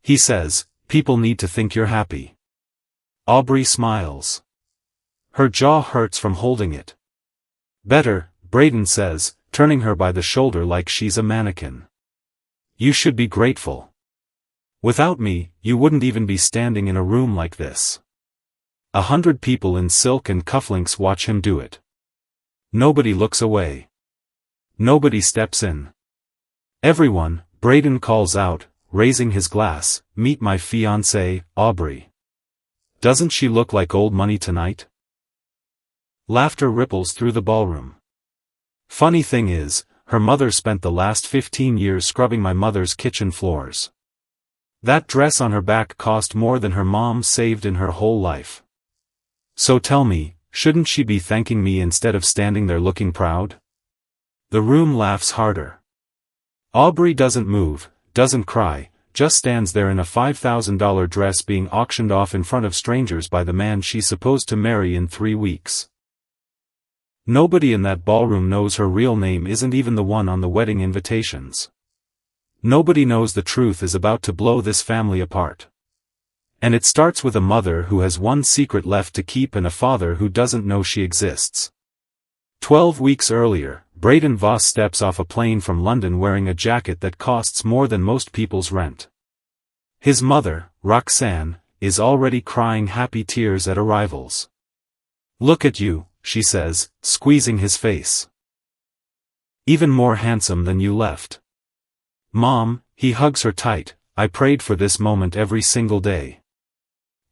He says, people need to think you're happy. Aubrey smiles. Her jaw hurts from holding it. Better, Braden says, turning her by the shoulder like she's a mannequin. You should be grateful. Without me, you wouldn't even be standing in a room like this. 100 people in silk and cufflinks watch him do it. Nobody looks away. Nobody steps in. Everyone, Braden calls out, raising his glass, meet my fiancée, Aubrey. Doesn't she look like old money tonight? Laughter ripples through the ballroom. Funny thing is, her mother spent the last 15 years scrubbing my mother's kitchen floors. That dress on her back cost more than her mom saved in her whole life. So tell me, shouldn't she be thanking me instead of standing there looking proud? The room laughs harder. Aubrey doesn't move, doesn't cry, just stands there in a $5,000 dress being auctioned off in front of strangers by the man she's supposed to marry in 3 weeks. Nobody in that ballroom knows her real name isn't even the one on the wedding invitations. Nobody knows the truth is about to blow this family apart. And it starts with a mother who has one secret left to keep and a father who doesn't know she exists. 12 weeks earlier, Braden Voss steps off a plane from London wearing a jacket that costs more than most people's rent. His mother, Roxanne, is already crying happy tears at arrivals. Look at you, she says, squeezing his face. Even more handsome than you left. Mom, he hugs her tight, I prayed for this moment every single day.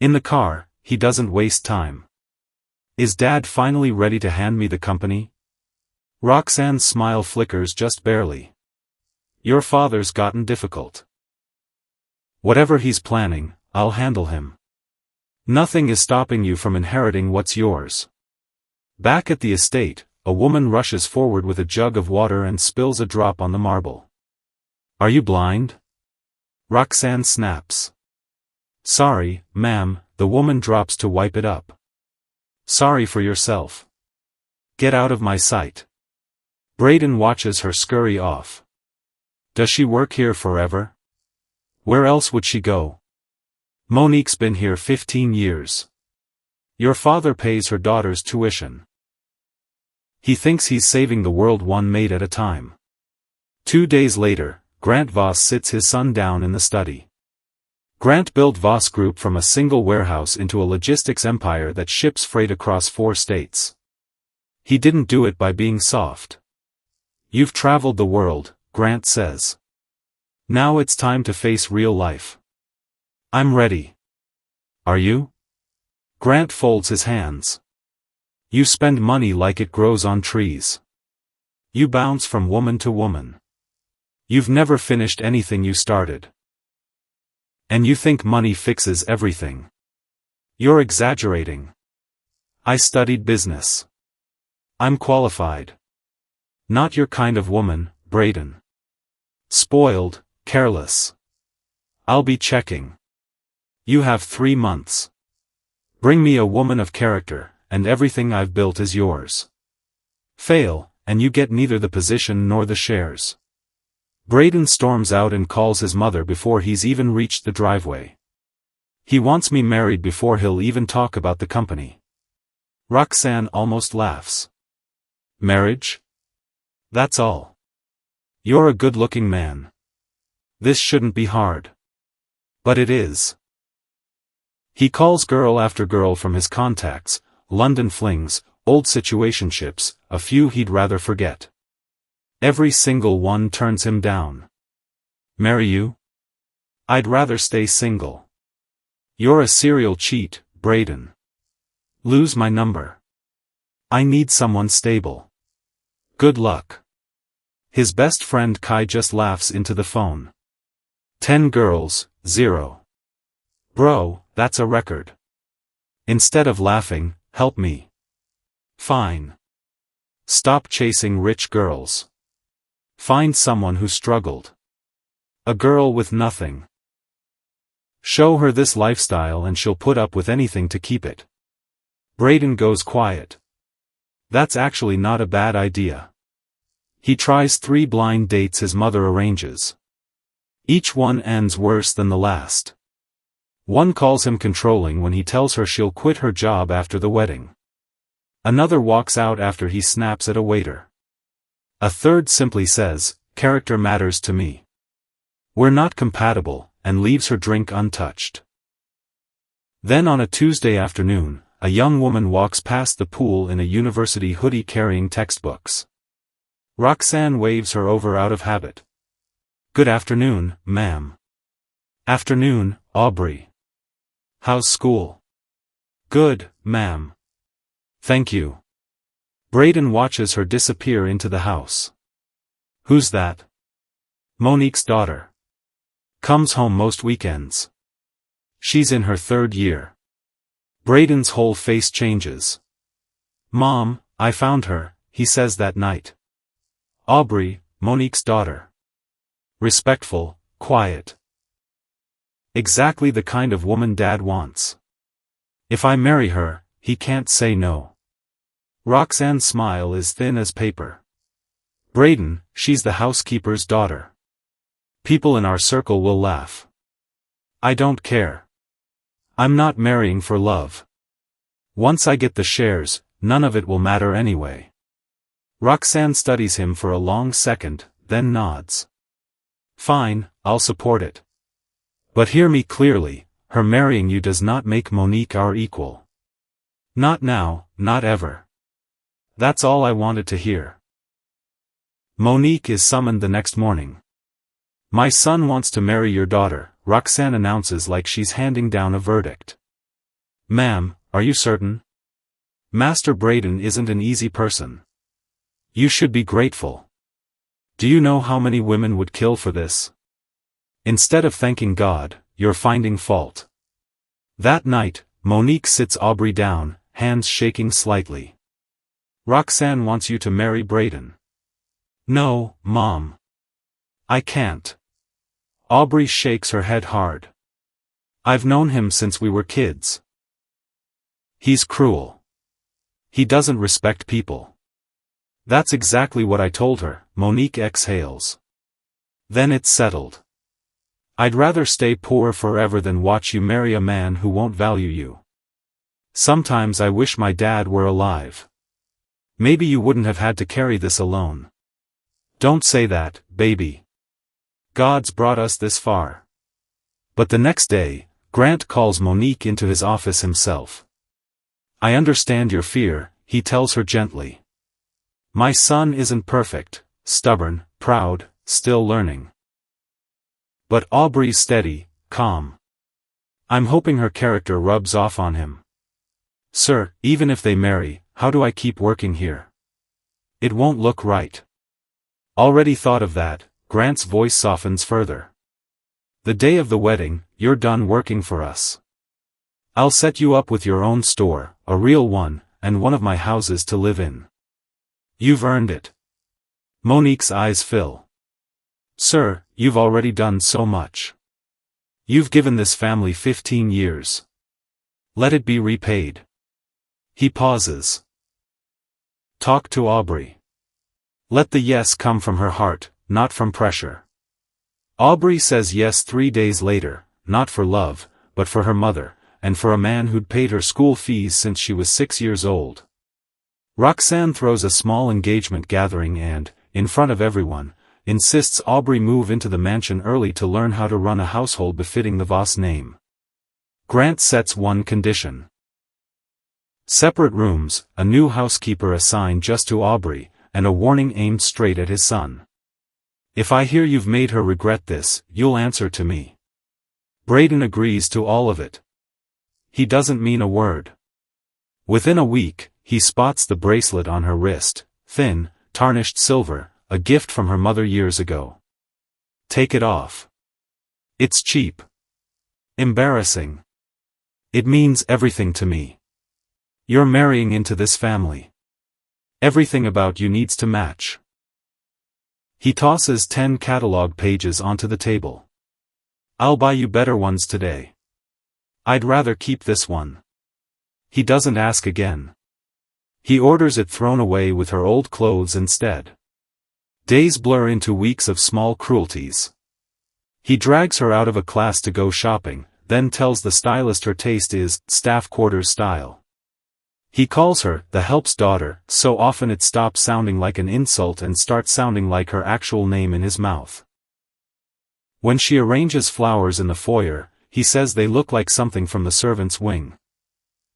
In the car, he doesn't waste time. Is Dad finally ready to hand me the company? Roxanne's smile flickers just barely. Your father's gotten difficult. Whatever he's planning, I'll handle him. Nothing is stopping you from inheriting what's yours. Back at the estate, a woman rushes forward with a jug of water and spills a drop on the marble. Are you blind? Roxanne snaps. Sorry, ma'am, the woman drops to wipe it up. Sorry for yourself. Get out of my sight. Braden watches her scurry off. Does she work here forever? Where else would she go? Monique's been here 15 years. Your father pays her daughter's tuition. He thinks he's saving the world one maid at a time. 2 days later, Grant Voss sits his son down in the study. Grant built Voss Group from a single warehouse into a logistics empire that ships freight across 4 states. He didn't do it by being soft. You've traveled the world, Grant says. Now it's time to face real life. I'm ready. Are you? Grant folds his hands. You spend money like it grows on trees. You bounce from woman to woman. You've never finished anything you started. And you think money fixes everything. You're exaggerating. I studied business. I'm qualified. Not your kind of woman, Braden. Spoiled, careless. I'll be checking. You have 3 months. Bring me a woman of character, and everything I've built is yours. Fail, and you get neither the position nor the shares. Braden storms out and calls his mother before he's even reached the driveway. He wants me married before he'll even talk about the company. Roxanne almost laughs. Marriage? That's all. You're a good-looking man. This shouldn't be hard. But it is. He calls girl after girl from his contacts, London flings, old situationships, a few he'd rather forget. Every single one turns him down. Marry you? I'd rather stay single. You're a serial cheat, Braden. Lose my number. I need someone stable. Good luck. His best friend Kai just laughs into the phone. 10 girls, 0. Bro, that's a record. Instead of laughing, help me. Fine. Stop chasing rich girls. Find someone who struggled. A girl with nothing. Show her this lifestyle and she'll put up with anything to keep it. Braden goes quiet. That's actually not a bad idea. He tries 3 blind dates his mother arranges. Each one ends worse than the last. One calls him controlling when he tells her she'll quit her job after the wedding. Another walks out after he snaps at a waiter. A third simply says, "Character matters to me. We're not compatible," and leaves her drink untouched. Then on a Tuesday afternoon, a young woman walks past the pool in a university hoodie carrying textbooks. Roxanne waves her over out of habit. "Good afternoon, ma'am." "Afternoon, Aubrey. How's school?" "Good, ma'am. Thank you." Braden watches her disappear into the house. "Who's that?" "Monique's daughter. Comes home most weekends. She's in her 3rd year." Braden's whole face changes. "Mom, I found her," he says that night. Aubrey, Monique's daughter. Respectful, quiet. Exactly the kind of woman Dad wants. If I marry her, he can't say no. Roxanne's smile is thin as paper. "Braden, she's the housekeeper's daughter. People in our circle will laugh. I don't care. I'm not marrying for love. Once I get the shares, none of it will matter anyway." Roxanne studies him for a long second, then nods. "Fine, I'll support it. But hear me clearly, her marrying you does not make Monique our equal. Not now, not ever." That's all I wanted to hear. Monique is summoned the next morning. "My son wants to marry your daughter," Roxanne announces like she's handing down a verdict. "Ma'am, are you certain? Master Braden isn't an easy person. You should be grateful. Do you know how many women would kill for this? Instead of thanking God, you're finding fault." That night, Monique sits Aubrey down, hands shaking slightly. "Roxanne wants you to marry Braden." "No, Mom. I can't." Aubrey shakes her head hard. "I've known him since we were kids. He's cruel. He doesn't respect people." "That's exactly what I told her," Monique exhales. "Then it's settled. I'd rather stay poor forever than watch you marry a man who won't value you. Sometimes I wish my dad were alive. Maybe you wouldn't have had to carry this alone." "Don't say that, baby. God's brought us this far." But the next day, Grant calls Monique into his office himself. "I understand your fear," he tells her gently. "My son isn't perfect, stubborn, proud, still learning. But Aubrey's steady, calm. I'm hoping her character rubs off on him. Sir, even if they marry, how do I keep working here? It won't look right." "Already thought of that," Grant's voice softens further. "The day of the wedding, you're done working for us. I'll set you up with your own store, a real one, and one of my houses to live in. You've earned it." Monique's eyes fill. "Sir, you've already done so much. You've given this family 15 years. Let it be repaid." He pauses. "Talk to Aubrey. Let the yes come from her heart, not from pressure." Aubrey says yes 3 days later, not for love, but for her mother, and for a man who'd paid her school fees since she was 6 years old. Roxanne throws a small engagement gathering and, in front of everyone, insists Aubrey move into the mansion early to learn how to run a household befitting the Voss name. Grant sets one condition. Separate rooms, a new housekeeper assigned just to Aubrey, and a warning aimed straight at his son. "If I hear you've made her regret this, you'll answer to me." Braden agrees to all of it. He doesn't mean a word. Within a week, he spots the bracelet on her wrist, thin, tarnished silver, a gift from her mother years ago. "Take it off. It's cheap. Embarrassing. It means everything to me. You're marrying into this family. Everything about you needs to match." He tosses 10 catalog pages onto the table. "I'll buy you better ones today. I'd rather keep this one." He doesn't ask again. He orders it thrown away with her old clothes instead. Days blur into weeks of small cruelties. He drags her out of a class to go shopping, then tells the stylist her taste is staff quarters style. He calls her the help's daughter, so often it stops sounding like an insult and starts sounding like her actual name in his mouth. When she arranges flowers in the foyer, he says they look like something from the servants' wing.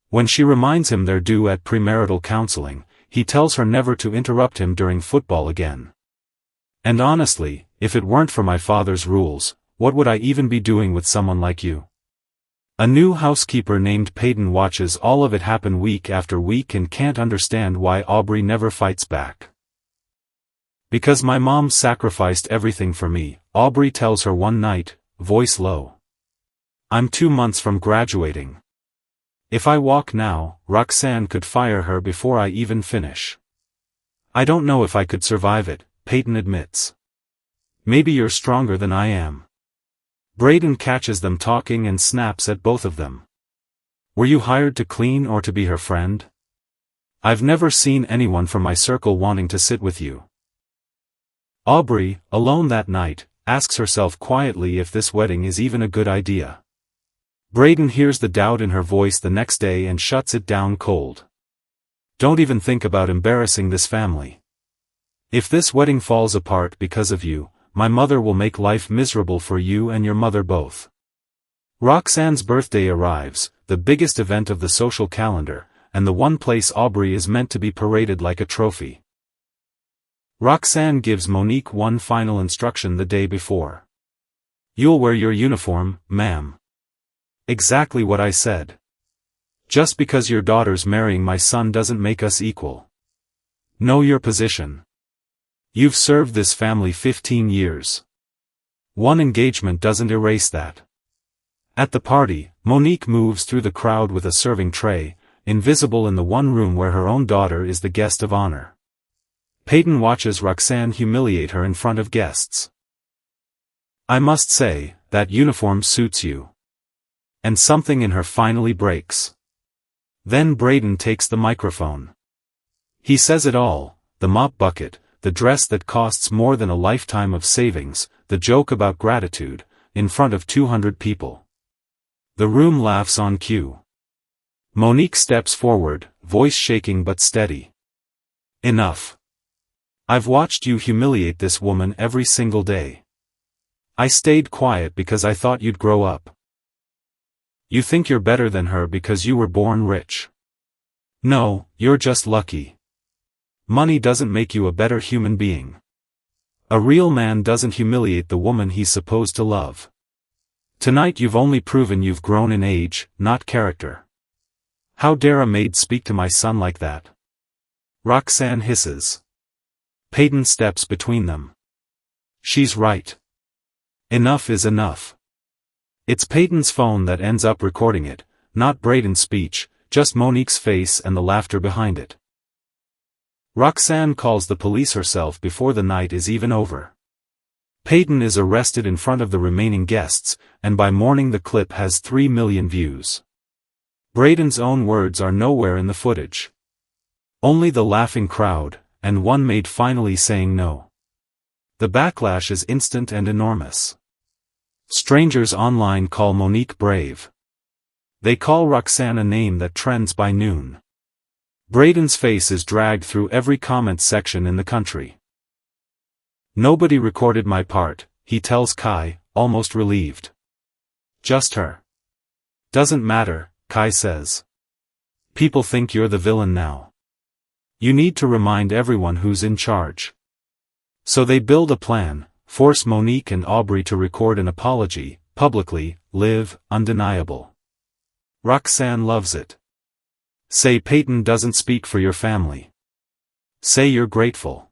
When she reminds him they're due at premarital counseling, he tells her never to interrupt him during football again. And honestly, if it weren't for my father's rules, what would I even be doing with someone like you? A new housekeeper named Peyton watches all of it happen week after week and can't understand why Aubrey never fights back. Because my mom sacrificed everything for me, Aubrey tells her one night, voice low. I'm 2 months from graduating. If I walk now, Roxanne could fire her before I even finish. I don't know if I could survive it, Peyton admits. Maybe you're stronger than I am. Braden catches them talking and snaps at both of them. Were you hired to clean or to be her friend? I've never seen anyone from my circle wanting to sit with you. Aubrey, alone that night, asks herself quietly if this wedding is even a good idea. Braden hears the doubt in her voice the next day and shuts it down cold. Don't even think about embarrassing this family. If this wedding falls apart because of you, my mother will make life miserable for you and your mother both. Roxanne's birthday arrives, the biggest event of the social calendar, and the one place Aubrey is meant to be paraded like a trophy. Roxanne gives Monique one final instruction the day before. You'll wear your uniform, ma'am. Exactly what I said. Just because your daughter's marrying my son doesn't make us equal. Know your position. You've served this family 15 years. One engagement doesn't erase that. At the party, Monique moves through the crowd with a serving tray, invisible in the one room where her own daughter is the guest of honor. Peyton watches Roxanne humiliate her in front of guests. I must say, that uniform suits you. And something in her finally breaks. Then Braden takes the microphone. He says it all, the mop bucket, the dress that costs more than a lifetime of savings, the joke about gratitude, in front of 200 people. The room laughs on cue. Monique steps forward, voice shaking but steady. Enough. I've watched you humiliate this woman every single day. I stayed quiet because I thought you'd grow up. You think you're better than her because you were born rich. No, you're just lucky. Money doesn't make you a better human being. A real man doesn't humiliate the woman he's supposed to love. Tonight you've only proven you've grown in age, not character. How dare a maid speak to my son like that? Roxanne hisses. Peyton steps between them. She's right. Enough is enough. It's Peyton's phone that ends up recording it, not Braden's speech, just Monique's face and the laughter behind it. Roxanne calls the police herself before the night is even over. Peyton is arrested in front of the remaining guests, and by morning the clip has 3 million views. Braden's own words are nowhere in the footage. Only the laughing crowd, and one maid finally saying no. The backlash is instant and enormous. Strangers online call Monique brave. They call Roxanne a name that trends by noon. Braden's face is dragged through every comment section in the country. Nobody recorded my part, he tells Kai, almost relieved. Just her. Doesn't matter, Kai says. People think you're the villain now. You need to remind everyone who's in charge. So they build a plan, force Monique and Aubrey to record an apology, publicly, live, undeniable. Roxanne loves it. Say Peyton doesn't speak for your family. Say you're grateful.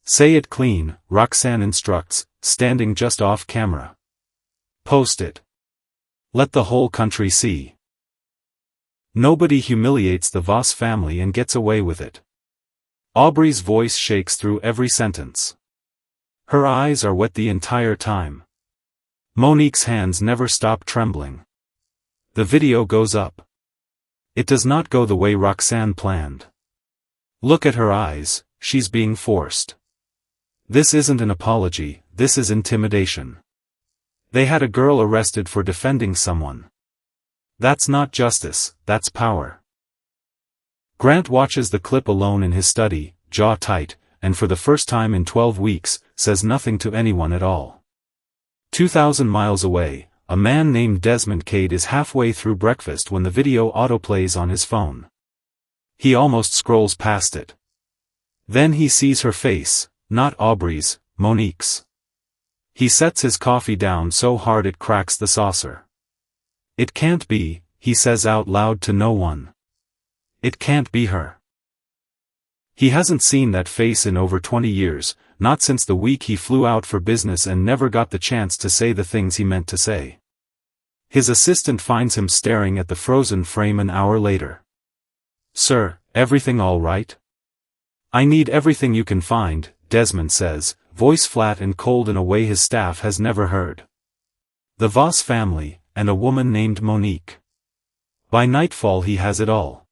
Say it clean, Roxanne instructs, standing just off camera. Post it. Let the whole country see. Nobody humiliates the Voss family and gets away with it. Aubrey's voice shakes through every sentence. Her eyes are wet the entire time. Monique's hands never stop trembling. The video goes up. It does not go the way Roxanne planned. Look at her eyes, she's being forced. This isn't an apology, this is intimidation. They had a girl arrested for defending someone. That's not justice, that's power. Grant watches the clip alone in his study, jaw tight, and for the first time in 12 weeks, says nothing to anyone at all. 2,000 miles away, a man named Desmond Cade is halfway through breakfast when the video autoplays on his phone. He almost scrolls past it. Then he sees her face, not Aubrey's, Monique's. He sets his coffee down so hard it cracks the saucer. It can't be, he says out loud to no one. It can't be her. He hasn't seen that face in over 20 years, not since the week he flew out for business and never got the chance to say the things he meant to say. His assistant finds him staring at the frozen frame an hour later. "Sir, everything all right?" "I need everything you can find," Desmond says, voice flat and cold in a way his staff has never heard. The Voss family, and a woman named Monique. By nightfall he has it all.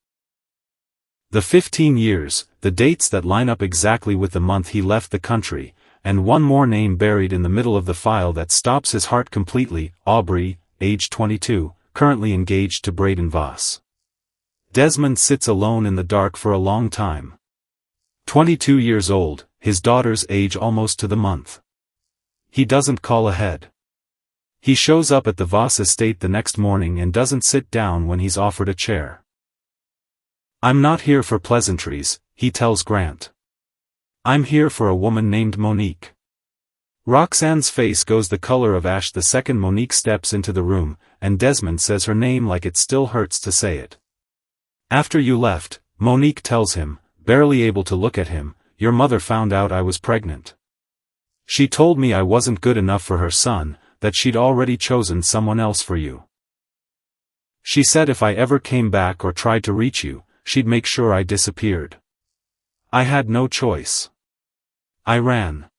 The 15 years, the dates that line up exactly with the month he left the country, and one more name buried in the middle of the file that stops his heart completely, Aubrey, age 22, currently engaged to Braden Voss. Desmond sits alone in the dark for a long time. 22 years old, his daughter's age almost to the month. He doesn't call ahead. He shows up at the Voss estate the next morning and doesn't sit down when he's offered a chair. "I'm not here for pleasantries," he tells Grant. "I'm here for a woman named Monique." Roxanne's face goes the color of ash the second Monique steps into the room, and Desmond says her name like it still hurts to say it. "After you left," Monique tells him, barely able to look at him, "your mother found out I was pregnant. She told me I wasn't good enough for her son, that she'd already chosen someone else for you. She said if I ever came back or tried to reach you, she'd make sure I disappeared. I had no choice. I ran.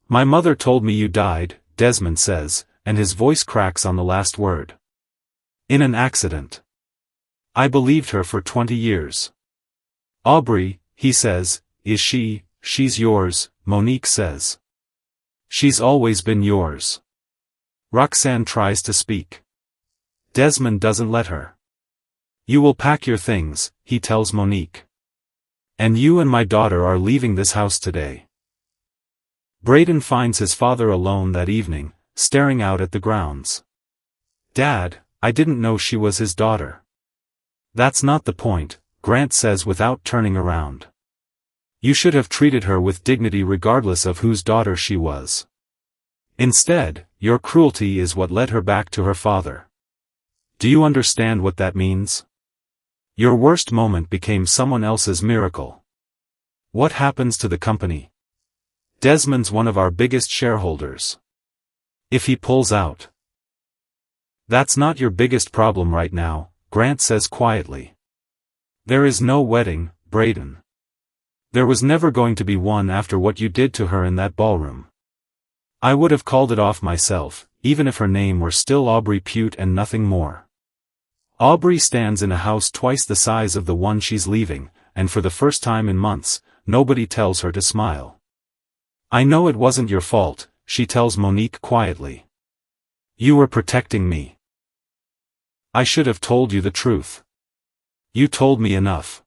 My mother told me you died," Desmond says, and his voice cracks on the last word. "In an accident. I believed her for 20 years. Aubrey," he says, "is she?" "She's yours," Monique says. "She's always been yours." Roxanne tries to speak. Desmond doesn't let her. "You will pack your things," he tells Monique. "And you and my daughter are leaving this house today." Braden finds his father alone that evening, staring out at the grounds. "Dad, I didn't know she was his daughter." "That's not the point," Grant says without turning around. "You should have treated her with dignity regardless of whose daughter she was. Instead, your cruelty is what led her back to her father. Do you understand what that means? Your worst moment became someone else's miracle. What happens to the company? Desmond's one of our biggest shareholders. If he pulls out." "That's not your biggest problem right now," Grant says quietly. "There is no wedding, Braden. There was never going to be one after what you did to her in that ballroom. I would have called it off myself, even if her name were still Aubrey Pute and nothing more. Aubrey stands in a house twice the size of the one she's leaving, and for the first time in months, nobody tells her to smile. I know it wasn't your fault," she tells Monique quietly. "You were protecting me. I should have told you the truth. You told me enough.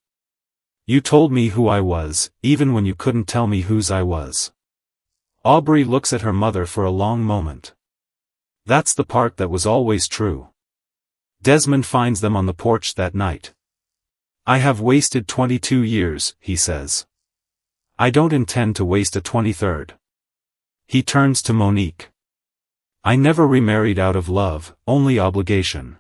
You told me who I was, even when you couldn't tell me whose I was." Aubrey looks at her mother for a long moment. That's the part that was always true. Desmond finds them on the porch that night. "I have wasted 22 years, he says. I don't intend to waste a 23rd. He turns to Monique. "I never remarried out of love, only obligation.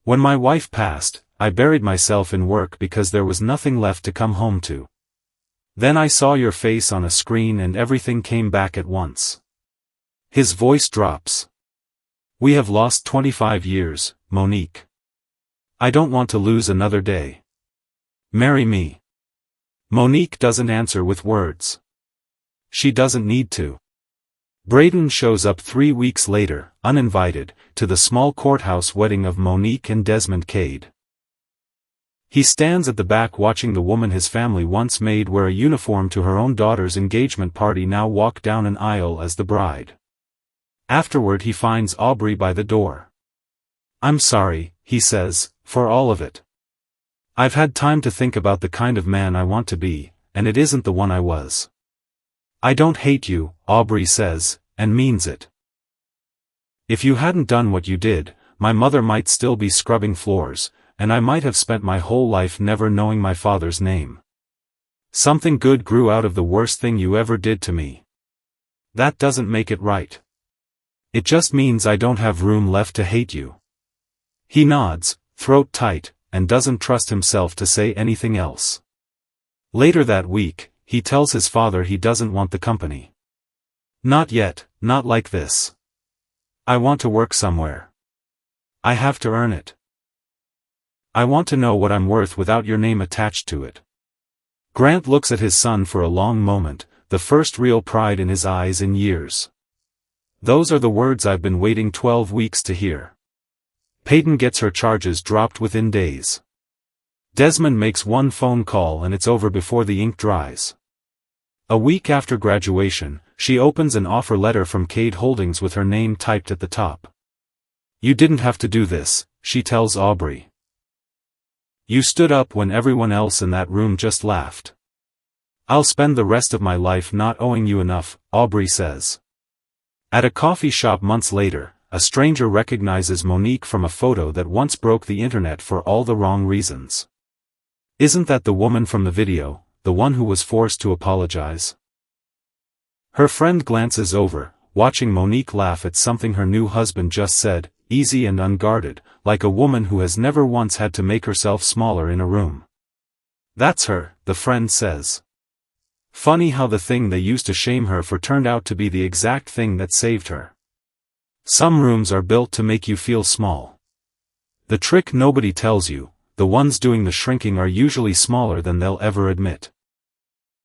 When my wife passed, I buried myself in work because there was nothing left to come home to. Then I saw your face on a screen and everything came back at once." His voice drops. "We have lost 25 years, Monique. I don't want to lose another day. Marry me." Monique doesn't answer with words. She doesn't need to. Braden shows up 3 weeks later, uninvited, to the small courthouse wedding of Monique and Desmond Cade. He stands at the back watching the woman his family once made wear a uniform to her own daughter's engagement party now walk down an aisle as the bride. Afterward he finds Aubrey by the door. "I'm sorry," he says, "for all of it. I've had time to think about the kind of man I want to be, and it isn't the one I was." "I don't hate you," Aubrey says, and means it. "If you hadn't done what you did, my mother might still be scrubbing floors, and I might have spent my whole life never knowing my father's name. Something good grew out of the worst thing you ever did to me. That doesn't make it right. It just means I don't have room left to hate you." He nods, throat tight, and doesn't trust himself to say anything else. Later that week, he tells his father he doesn't want the company. "Not yet, not like this. I want to work somewhere. I have to earn it. I want to know what I'm worth without your name attached to it." Grant looks at his son for a long moment, the first real pride in his eyes in years. "Those are the words I've been waiting 12 weeks to hear." Peyton gets her charges dropped within days. Desmond makes one phone call and it's over before the ink dries. A week after graduation, she opens an offer letter from Cade Holdings with her name typed at the top. "You didn't have to do this," she tells Aubrey. "You stood up when everyone else in that room just laughed. I'll spend the rest of my life not owing you enough," Aubrey says. At a coffee shop months later, a stranger recognizes Monique from a photo that once broke the internet for all the wrong reasons. "Isn't that the woman from the video, the one who was forced to apologize?" Her friend glances over, watching Monique laugh at something her new husband just said, easy and unguarded, like a woman who has never once had to make herself smaller in a room. "That's her," the friend says. "Funny how the thing they used to shame her for turned out to be the exact thing that saved her. Some rooms are built to make you feel small. The trick nobody tells you, the ones doing the shrinking are usually smaller than they'll ever admit."